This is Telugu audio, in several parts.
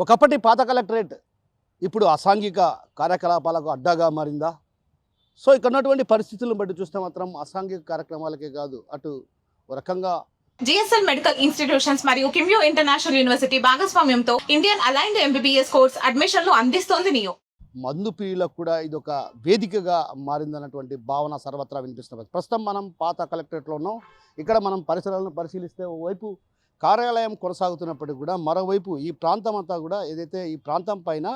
ఒకప్పటి పాత కలెక్టరేట్ ఇప్పుడు అసాంఘిక కార్యకలాపాలకు అడ్డాగా మారిందా? సో ఇక్కడ ఉన్నటువంటి పరిస్థితులను బట్టి చూస్తే మాత్రం అసాంఘిక కార్యక్రమాలకే కాదు, అటు ఒక రకంగా జిఎస్ఎల్ మెడికల్ ఇన్స్టిట్యూషన్స్ మరియు కిమ్యూ ఇంటర్నేషనల్ యూనివర్సిటీ భాగస్వామ్యంతో ఇండియన్ అలైన్డ్ ఎంబీబీఎస్ కోర్స్ అడ్మిషన్లు అందిస్తోంది నియో. మందు ప్రియులకు కూడా ఇదొక వేదికగా మారిందన్నటువంటి భావన సర్వత్రా వినిపిస్తున్నది. ప్రస్తుతం మనం పాత కలెక్టరేట్లో ఉన్నాం. ఇక్కడ మనం పరిసరాలను పరిశీలిస్తే ఓవైపు కార్యాలయం కొనసాగుతున్నప్పటికీ కూడా మరోవైపు ఈ ప్రాంతం అంతా కూడా ఏదైతే ఈ ప్రాంతం పైన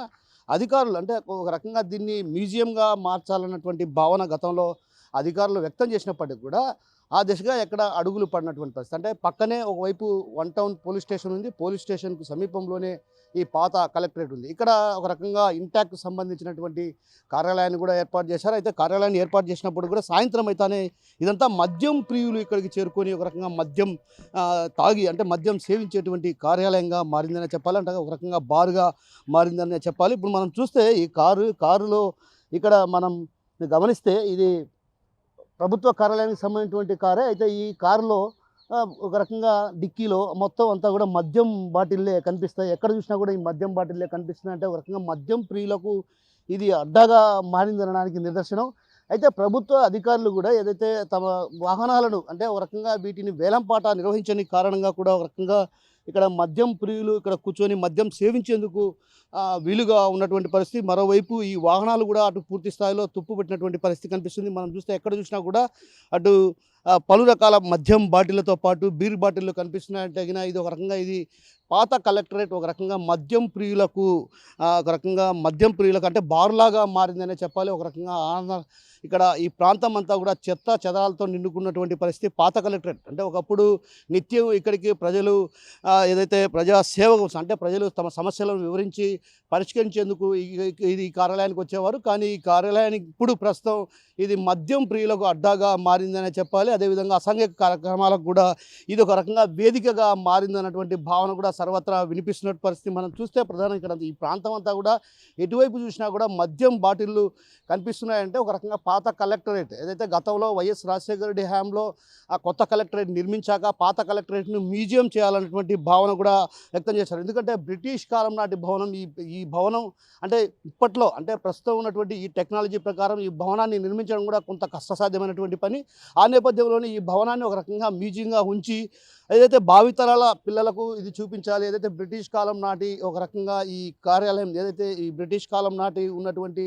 అధికారులు అంటే ఒక రకంగా దీన్ని మ్యూజియంగా మార్చాలన్నటువంటి భావన గతంలో అధికారులు వ్యక్తం చేసినప్పటికీ కూడా ఆ దిశగా ఎక్కడ అడుగులు పడినటువంటి పరిస్థితి. అంటే పక్కనే ఒకవైపు వన్ టౌన్ పోలీస్ స్టేషన్ ఉంది. పోలీస్ స్టేషన్కు సమీపంలోనే ఈ పాత కలెక్టరేట్ ఉంది. ఇక్కడ ఒక రకంగా ఇంటాక్ట్ సంబంధించినటువంటి కార్యాలయాన్ని కూడా ఏర్పాటు చేశారు. అయితే కార్యాలయాన్ని ఏర్పాటు చేసినప్పుడు కూడా సాయంత్రం అయితేనే ఇదంతా మద్యం ప్రియులు ఇక్కడికి చేరుకొని ఒక రకంగా మద్యం తాగి అంటే మద్యం సేవించేటువంటి కార్యాలయంగా మారిందనే చెప్పాలి. అంటే ఒక రకంగా బారుగా మారిందనే చెప్పాలి. ఇప్పుడు మనం చూస్తే ఈ కారులో ఇక్కడ మనం గమనిస్తే ఇది ప్రభుత్వ కార్యాలయానికి సంబంధించినటువంటి కారే. అయితే ఈ కారులో ఒక రకంగా డిక్కీలో మొత్తం అంతా కూడా మద్యం బాటిల్లే కనిపిస్తాయి. ఎక్కడ చూసినా కూడా ఈ మద్యం బాటిల్లే కనిపిస్తున్నాయి. అంటే ఒక రకంగా మద్యం ప్రియులకు ఇది అడ్డాగా మారిందనడానికి నిదర్శనం. అయితే ప్రభుత్వ అధికారులు కూడా ఏదైతే తమ వాహనాలను అంటే ఒక రకంగా వీటిని వేలంపాట నిర్వహించని కారణంగా కూడా ఒక రకంగా ఇక్కడ మద్యం ప్రియులు ఇక్కడ కూర్చొని మద్యం సేవించేందుకు వీలుగా ఉన్నటువంటి పరిస్థితి. మరోవైపు ఈ వాహనాలు కూడా అటు పూర్తి స్థాయిలో తుప్పు పెట్టినటువంటి పరిస్థితి కనిపిస్తుంది. మనం చూస్తే ఎక్కడ చూసినా కూడా అటు పలు రకాల మద్యం బాటిళ్లతో పాటు బీర్ బాటిళ్ళు కనిపిస్తున్నాయంటే ఇది ఒక రకంగా ఇది పాత కలెక్టరేట్ ఒక రకంగా మద్యం ప్రియులకు ఒక రకంగా మద్యం ప్రియులకు అంటే బారులాగా మారిందనే చెప్పాలి. ఒక రకంగా ఇక్కడ ఈ ప్రాంతం అంతా కూడా చెత్త చెదాలతో నిండుకున్నటువంటి పరిస్థితి. పాత కలెక్టరేట్ అంటే ఒకప్పుడు నిత్యం ఇక్కడికి ప్రజలు ఏదైతే ప్రజా సేవ కోసం అంటే ప్రజలు తమ సమస్యలను వివరించి పరిష్కరించేందుకు ఇది కార్యాలయానికి వచ్చేవారు. కానీ ఈ కార్యాలయానికి ఇప్పుడు ప్రస్తుతం ఇది మద్యం ప్రియులకు అడ్డాగా మారిందనే చెప్పాలి. అదేవిధంగా అసాంఘిక కార్యక్రమాలకు కూడా ఇది ఒక రకంగా వేదికగా మారిందన్నటువంటి భావన కూడా సర్వత్రా వినిపిస్తున్న పరిస్థితి. మనం చూస్తే ప్రధానంగా ఇక్కడ ఈ ప్రాంతం అంతా కూడా ఎటువైపు చూసినా కూడా మద్యం బాటిళ్ళు కనిపిస్తున్నాయంటే ఒక రకంగా పాత కలెక్టరేట్ ఏదైతే గతంలో వైఎస్ రాజశేఖర రెడ్డి హయాంలో ఆ కొత్త కలెక్టరేట్ నిర్మించాక పాత కలెక్టరేట్ను మ్యూజియం చేయాలన్నటువంటి భావన కూడా వ్యక్తం చేశారు. ఎందుకంటే బ్రిటిష్ కాలం నాటి భవనం ఈ భవనం అంటే ఇప్పట్లో అంటే ప్రస్తుతం ఉన్నటువంటి ఈ టెక్నాలజీ ప్రకారం ఈ భవనాన్ని నిర్మించడం కూడా కొంత కష్టసాధ్యమైనటువంటి పని. ఆ నేపథ్యంలోనే ఈ భవనాన్ని ఒక రకంగా మ్యూజియంగా ఉంచి ఏదైతే భావితరాల పిల్లలకు ఇది చూపించాలి, ఏదైతే బ్రిటిష్ కాలం నాటి ఒక రకంగా ఈ కార్యాలయం ఏదైతే ఈ బ్రిటిష్ కాలం నాటి ఉన్నటువంటి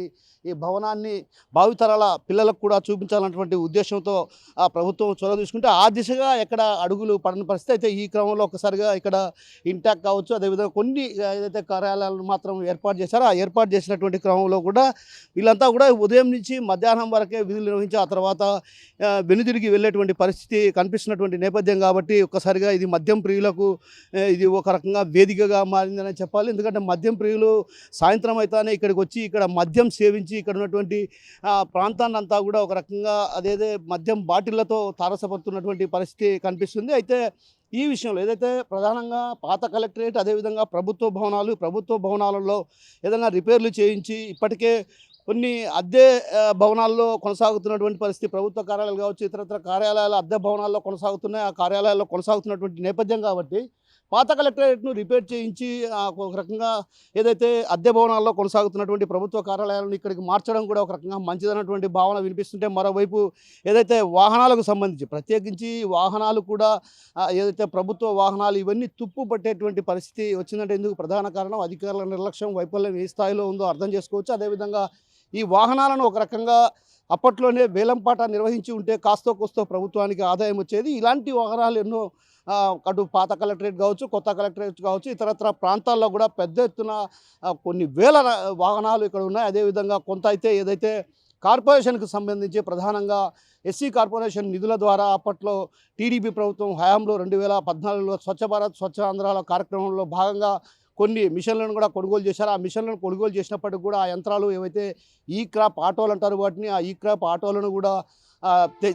ఈ భవనాన్ని భావితరాల పిల్లలకు కూడా చూపించాలన్నటువంటి ఉద్దేశంతో ఆ ప్రభుత్వం చొరవ తీసుకుంటే ఆ దిశగా ఎక్కడ అడుగులు పడని పరిస్థితి. అయితే ఈ క్రమంలో ఒకసారిగా ఇక్కడ ఇంటాక్ట్ కావచ్చు, అదేవిధంగా కొన్ని ఏదైతే కార్యాలయాలను మాత్రం ఏర్పాటు చేశారో ఆ ఏర్పాటు చేసినటువంటి క్రమంలో కూడా వీళ్ళంతా కూడా ఉదయం నుంచి మధ్యాహ్నం వరకే విధులు నిర్వహించి ఆ తర్వాత వెనుదిరిగి వెళ్ళేటువంటి పరిస్థితి కనిపిస్తున్నటువంటి నేపథ్యం కాబట్టి ఒక్కసారిగా ఇది మద్యం ప్రియులకు ఇది ఒక రకంగా వేదికగా మారిందని చెప్పాలి. ఎందుకంటే మద్యం ప్రియులు సాయంత్రం అయితేనే ఇక్కడికి వచ్చి ఇక్కడ మద్యం సేవించి ఇక్కడ ఉన్నటువంటి ప్రాంతాన్ని అంతా కూడా ఒక రకంగా అదేదే మద్యం బాటిళ్లతో తారసపడుతున్నటువంటి పరిస్థితి కనిపిస్తుంది. అయితే ఈ విషయంలో ఏదైతే ప్రధానంగా పాత కలెక్టరేట్ అదేవిధంగా ప్రభుత్వ భవనాలలో ఏదైనా రిపేర్లు చేయించి ఇప్పటికే కొన్ని అద్దె భవనాల్లో కొనసాగుతున్నటువంటి పరిస్థితి, ప్రభుత్వ కార్యాలయాలు కావచ్చు ఇతరత్ర కార్యాలయాలు అద్దె భవనాల్లో కొనసాగుతున్నాయి. ఆ కార్యాలయాల్లో కొనసాగుతున్నటువంటి నేపథ్యం కాబట్టి పాత కలెక్టరేట్ను రిపేర్ చేయించి ఒక రకంగా ఏదైతే అద్దె భవనాల్లో కొనసాగుతున్నటువంటి ప్రభుత్వ కార్యాలయాలను ఇక్కడికి మార్చడం కూడా ఒక రకంగా మంచిదన్నటువంటి భావన వినిపిస్తుంటే మరోవైపు ఏదైతే వాహనాలకు సంబంధించి ప్రత్యేకించి వాహనాలు కూడా ఏదైతే ప్రభుత్వ వాహనాలు ఇవన్నీ తుప్పు పట్టేటువంటి పరిస్థితి వచ్చిందంటే ఇందుకు ప్రధాన కారణం అధికారుల నిర్లక్ష్యం, వైఫల్యం ఏ స్థాయిలో ఉందో అర్థం చేసుకోవచ్చు. అదేవిధంగా ఈ వాహనాలను ఒక రకంగా అప్పట్లోనే వేలంపాట నిర్వహించి ఉంటే కాస్తో కోస్తో ప్రభుత్వానికి ఆదాయం వచ్చేది. ఇలాంటి వాహనాలు ఎన్నో అటు పాత కలెక్టరేట్ కావచ్చు, కొత్త కలెక్టరేట్ కావచ్చు ఇతరత్ర ప్రాంతాల్లో కూడా పెద్ద ఎత్తున కొన్ని వేల వాహనాలు ఇక్కడ ఉన్నాయి. అదేవిధంగా కొంత అయితే ఏదైతే కార్పొరేషన్కి సంబంధించి ప్రధానంగా ఎస్సీ కార్పొరేషన్ నిధుల ద్వారా అప్పట్లో టీడీపీ ప్రభుత్వం హయాంలో 2014లో స్వచ్ఛ భారత్ స్వచ్ఛ ఆంధ్రాల కార్యక్రమంలో భాగంగా కొన్ని మిషన్లను కూడా కొనుగోలు చేశారు. ఆ మిషన్లను కొనుగోలు చేసినప్పటికి కూడా ఆ యంత్రాలు ఏవైతే ఈ క్రాప్ ఆటోలు అంటారు వాటిని ఆ ఈ క్రాప్ ఆటోలను కూడా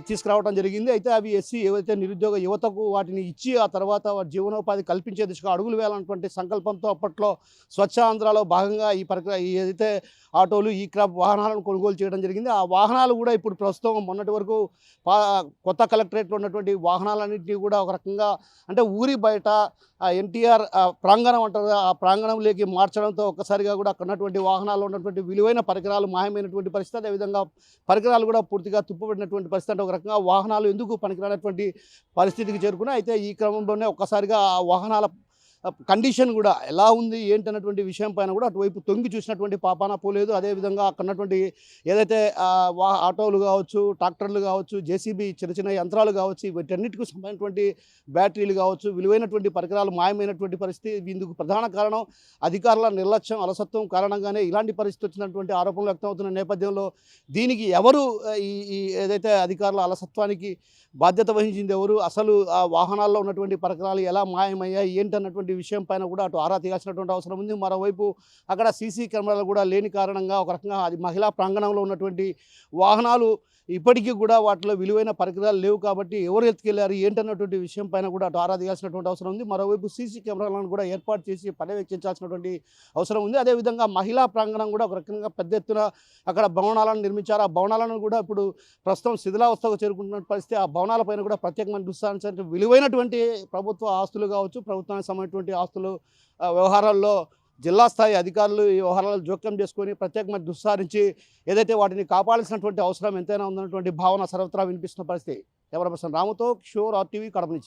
తీసుకురావడం జరిగింది. అయితే అవి ఎస్సీ ఏవైతే నిరుద్యోగ యువతకు వాటిని ఇచ్చి ఆ తర్వాత వారి జీవనోపాధి కల్పించే దిశగా అడుగులు వేయాలన్నటువంటి సంకల్పంతో అప్పట్లో స్వచ్ఛ ఆంధ్రాలో భాగంగా ఈ ఏదైతే ఆటోలు ఈ క్రాప్ వాహనాలను కొనుగోలు చేయడం జరిగింది. ఆ వాహనాలు కూడా ఇప్పుడు ప్రస్తుతం మొన్నటి వరకు కొత్త కలెక్టరేట్లో ఉన్నటువంటి వాహనాలన్నింటినీ కూడా ఒక రకంగా అంటే ఊరి బయట ఎన్టీఆర్ ప్రాంగణం అంటారు, ఆ ప్రాంగణంలోకి మార్చడంతో ఒక్కసారిగా కూడా అక్కడ ఉన్నటువంటి వాహనాల్లో ఉన్నటువంటి విలువైన పరికరాలు మాయమైనటువంటి పరిస్థితి. అదేవిధంగా పరికరాలు కూడా పూర్తిగా తుప్పుపడినటువంటి పరిస్థితి. అంటే ఒక రకంగా వాహనాలు ఎందుకు పనికిరానటువంటి పరిస్థితికి చేరుకున్నాయి. అయితే ఈ క్రమంలోనే ఒక్కసారిగా ఆ వాహనాల కండిషన్ కూడా ఎలా ఉంది ఏంటన్నటువంటి విషయం పైన కూడా అటువైపు తొంగి చూసినటువంటి పాపాన పోలేదు. అదేవిధంగా అక్కడ ఉన్నటువంటి ఏదైతే ఆటోలు కావచ్చు, ట్రాక్టర్లు కావచ్చు, జేసీబీ చిన్న చిన్న యంత్రాలు కావచ్చు, వీటన్నిటికి సంబంధించినటువంటి బ్యాటరీలు కావచ్చు, విలువైనటువంటి పరికరాలు మాయమైనటువంటి పరిస్థితి. ఇందుకు ప్రధాన కారణం అధికారుల నిర్లక్ష్యం, అలసత్వం కారణంగానే ఇలాంటి పరిస్థితి వచ్చినటువంటి ఆరోపణలు వ్యక్తమవుతున్న నేపథ్యంలో దీనికి ఎవరు ఈ ఏదైతే అధికారుల అలసత్వానికి బాధ్యత వహించింది ఎవరు, అసలు ఆ వాహనాల్లో ఉన్నటువంటి పరికరాలు ఎలా మాయమయ్యాయి ఏంటన్నటువంటి విషయం పైన కూడా అటు ఆరా తీయాల్సినటువంటి అవసరం ఉంది. మరోవైపు అక్కడ సీసీ కెమెరాలు కూడా లేని కారణంగా ఒక రకంగా అది మహిళా ప్రాంగణంలో ఉన్నటువంటి వాహనాలు ఇప్పటికీ కూడా వాటిలో విలువైన పరికరాలు లేవు కాబట్టి ఎవరు ఎత్తుకెళ్లారు ఏంటన్నటువంటి విషయం పైన కూడా అటు ఆరా తీయాల్సినటువంటి అవసరం ఉంది. మరోవైపు సీసీ కెమెరాలను కూడా ఏర్పాటు చేసి పర్యవేక్షించాల్సినటువంటి అవసరం ఉంది. అదేవిధంగా మహిళా ప్రాంగణం కూడా ఒక రకంగా పెద్ద ఎత్తున అక్కడ భవనాలను నిర్మించారు. ఆ భవనాలను కూడా ఇప్పుడు ప్రస్తుతం శిథిలావస్థకు చేరుకుంటున్న పరిస్థితి. ఆ భవనాలపైన కూడా ప్రత్యేకమైన దృష్టి విలువైనటువంటి ప్రభుత్వ ఆస్తులు కావచ్చు, ప్రభుత్వానికి సంబంధించినటువంటి ఆస్తులు వ్యవహారాల్లో జిల్లా స్థాయి అధికారులు ఈ వ్యవహారాలు జోక్యం చేసుకొని ప్రత్యేకమైన దృష్టి ఏదైతే వాటిని కాపాడాల్సినటువంటి అవసరం ఎంతైనా ఉందన్నటువంటి భావన సర్వత్రా వినిపిస్తున్న పరిస్థితి. కెమెరా పర్సన్ రాముతో కిషోర్ RTV కడప నుంచి.